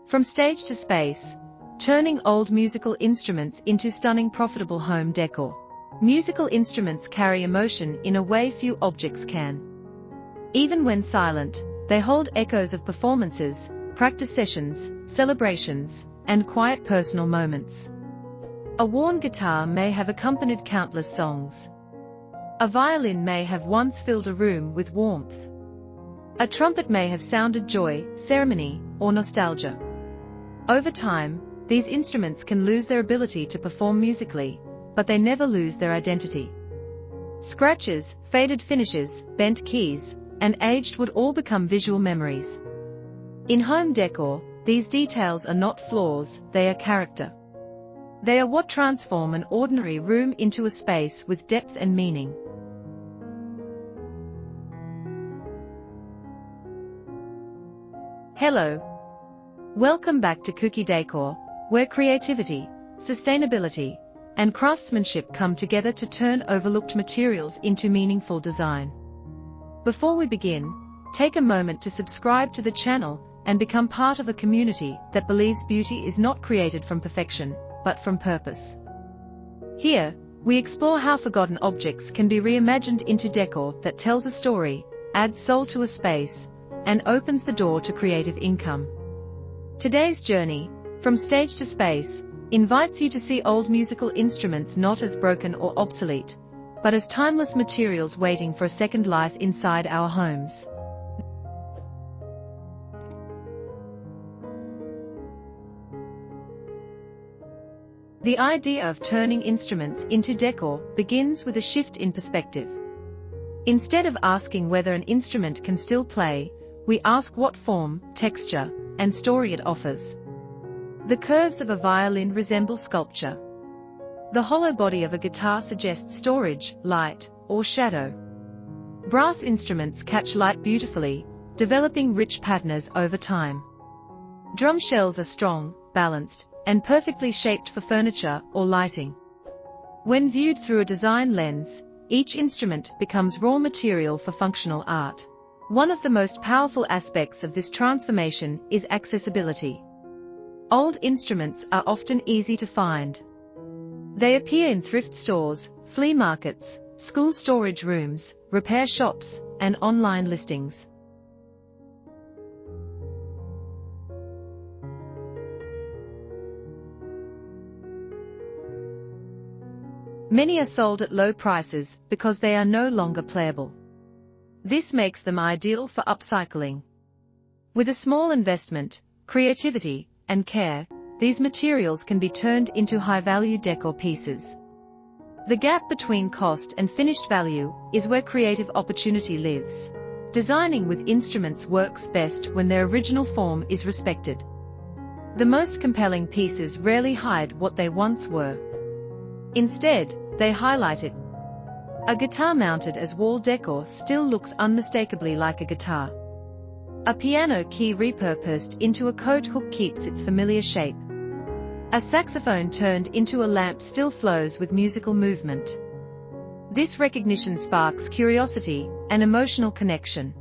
From stage to space, turning old musical instruments into stunning profitable home decor. Musical instruments carry emotion in a way few objects can. Even when silent, they hold echoes of performances, practice sessions, celebrations, and quiet personal moments. A worn guitar may have accompanied countless songs. A violin may have once filled a room with warmth. A trumpet may have sounded joy, ceremony, or nostalgia. Over time, these instruments can lose their ability to perform musically, but they never lose their identity. Scratches, faded finishes, bent keys, and aged wood all become visual memories. In home decor, these details are not flaws, they are character. They are what transform an ordinary room into a space with depth and meaning. Hello. Welcome back to Kuki Decor, where creativity, sustainability, and craftsmanship come together to turn overlooked materials into meaningful design. Before we begin, take a moment to subscribe to the channel and become part of a community that believes beauty is not created from perfection, but from purpose. Here, we explore how forgotten objects can be reimagined into decor that tells a story, adds soul to a space, and opens the door to creative income. Today's journey, from stage to space, invites you to see old musical instruments not as broken or obsolete, but as timeless materials waiting for a second life inside our homes. The idea of turning instruments into decor begins with a shift in perspective. Instead of asking whether an instrument can still play, we ask what form, texture, and story it offers. The curves of a violin resemble sculpture. The hollow body of a guitar suggests storage, light, or shadow. Brass instruments catch light beautifully, developing rich patterns over time. Drum shells are strong, balanced, and perfectly shaped for furniture or lighting. When viewed through a design lens, each instrument becomes raw material for functional art. One of the most powerful aspects of this transformation is accessibility. Old instruments are often easy to find. They appear in thrift stores, flea markets, school storage rooms, repair shops, and online listings. Many are sold at low prices because they are no longer playable. This makes them ideal for upcycling. With a small investment, creativity, and care, these materials can be turned into high-value decor pieces. The gap between cost and finished value is where creative opportunity lives. Designing with instruments works best when their original form is respected. The most compelling pieces rarely hide what they once were. Instead, they highlight it. A guitar mounted as wall decor still looks unmistakably like a guitar. A piano key repurposed into a coat hook keeps its familiar shape. A saxophone turned into a lamp still flows with musical movement. This recognition sparks curiosity and emotional connection.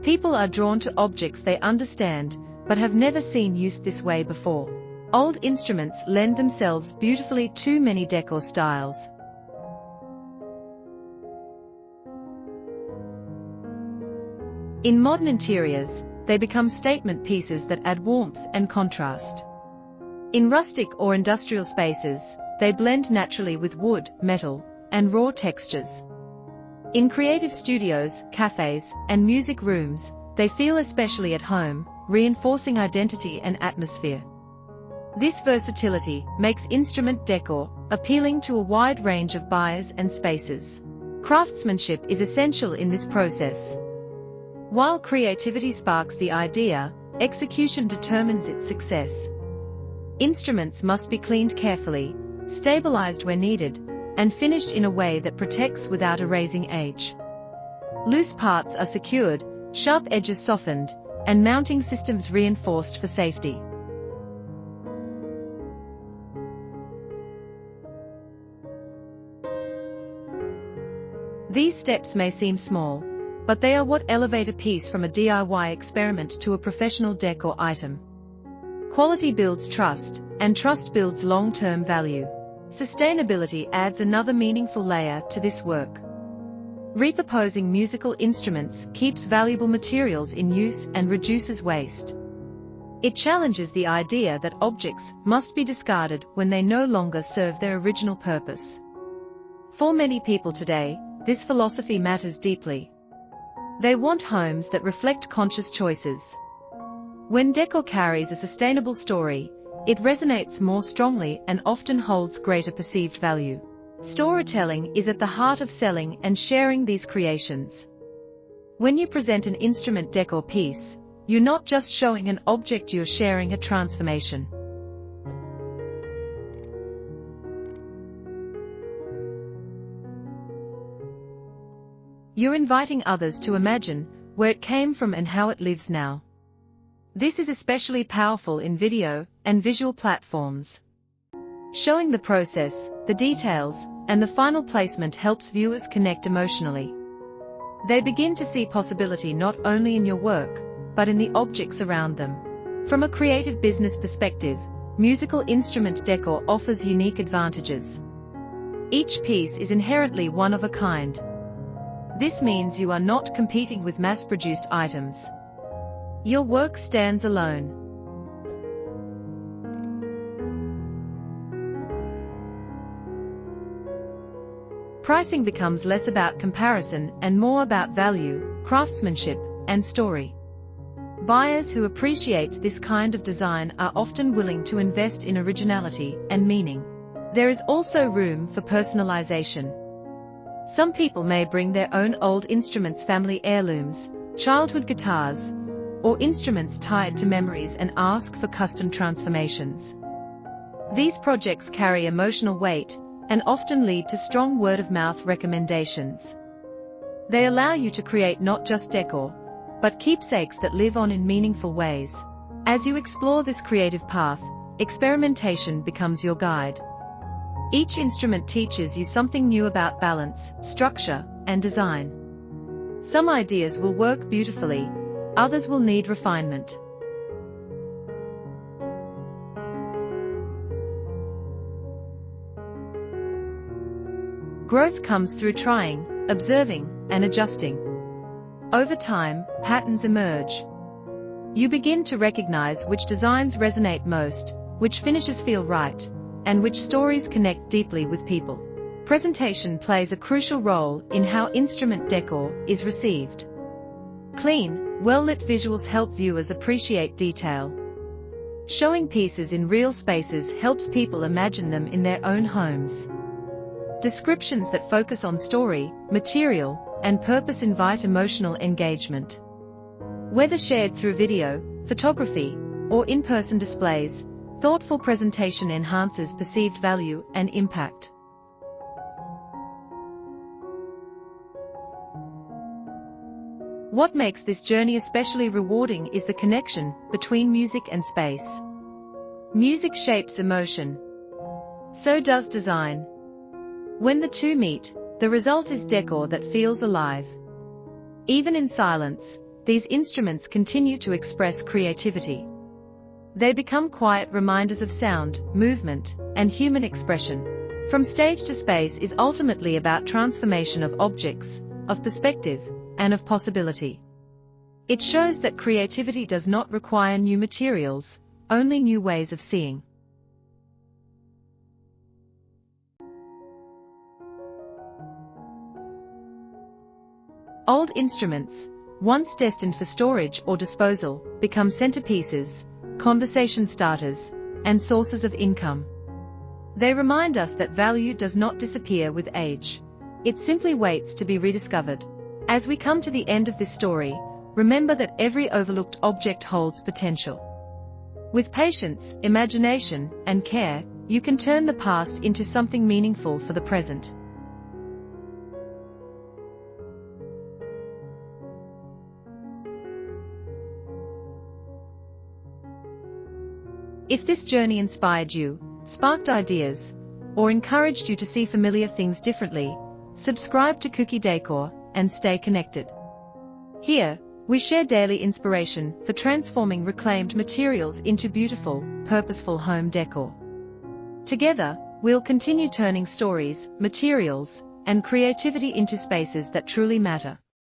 People are drawn to objects they understand, but have never seen used this way before. Old instruments lend themselves beautifully to many decor styles. In modern interiors, they become statement pieces that add warmth and contrast. In rustic or industrial spaces, they blend naturally with wood, metal, and raw textures. In creative studios, cafes, and music rooms, they feel especially at home, reinforcing identity and atmosphere. This versatility makes instrument decor appealing to a wide range of buyers and spaces. Craftsmanship is essential in this process. While creativity sparks the idea, execution determines its success. Instruments must be cleaned carefully, stabilized where needed, and finished in a way that protects without erasing age. Loose parts are secured, sharp edges softened, and mounting systems reinforced for safety. These steps may seem small, but they are what elevate a piece from a DIY experiment to a professional decor item. Quality builds trust, and trust builds long-term value. Sustainability adds another meaningful layer to this work. Repurposing musical instruments keeps valuable materials in use and reduces waste. It challenges the idea that objects must be discarded when they no longer serve their original purpose. For many people today, this philosophy matters deeply. They want homes that reflect conscious choices. When decor carries a sustainable story, it resonates more strongly and often holds greater perceived value. Storytelling is at the heart of selling and sharing these creations. When you present an instrument decor piece, you're not just showing an object, you're sharing a transformation. You're inviting others to imagine where it came from and how it lives now. This is especially powerful in video and visual platforms. Showing the process, the details, and the final placement helps viewers connect emotionally. They begin to see possibility not only in your work, but in the objects around them. From a creative business perspective, musical instrument decor offers unique advantages. Each piece is inherently one of a kind. This means you are not competing with mass-produced items. Your work stands alone. Pricing becomes less about comparison and more about value, craftsmanship, and story. Buyers who appreciate this kind of design are often willing to invest in originality and meaning. There is also room for personalization. Some people may bring their own old instruments, family heirlooms, childhood guitars, or instruments tied to memories and ask for custom transformations. These projects carry emotional weight and often lead to strong word-of-mouth recommendations. They allow you to create not just decor, but keepsakes that live on in meaningful ways. As you explore this creative path, experimentation becomes your guide. Each instrument teaches you something new about balance, structure, and design. Some ideas will work beautifully, others will need refinement. Growth comes through trying, observing, and adjusting. Over time, patterns emerge. You begin to recognize which designs resonate most, which finishes feel right, and which stories connect deeply with people. Presentation plays a crucial role in how instrument decor is received. Clean, well-lit visuals help viewers appreciate detail. Showing pieces in real spaces helps people imagine them in their own homes. Descriptions that focus on story, material, and purpose invite emotional engagement. Whether shared through video, photography, or in-person displays, thoughtful presentation enhances perceived value and impact. What makes this journey especially rewarding is the connection between music and space. Music shapes emotion. So does design. When the two meet, the result is decor that feels alive. Even in silence, these instruments continue to express creativity. They become quiet reminders of sound, movement, and human expression. From stage to space is ultimately about transformation of objects, of perspective, and of possibility. It shows that creativity does not require new materials, only new ways of seeing. Old instruments, once destined for storage or disposal, become centerpieces, conversation starters, and sources of income. They remind us that value does not disappear with age. It simply waits to be rediscovered. As we come to the end of this story, remember that every overlooked object holds potential. With patience, imagination, and care, you can turn the past into something meaningful for the present. If this journey inspired you, sparked ideas, or encouraged you to see familiar things differently, subscribe to Kuki Decor and stay connected. Here, We share daily inspiration for transforming reclaimed materials into beautiful, purposeful home decor. Together, we'll continue turning stories, materials, and creativity into spaces that truly matter.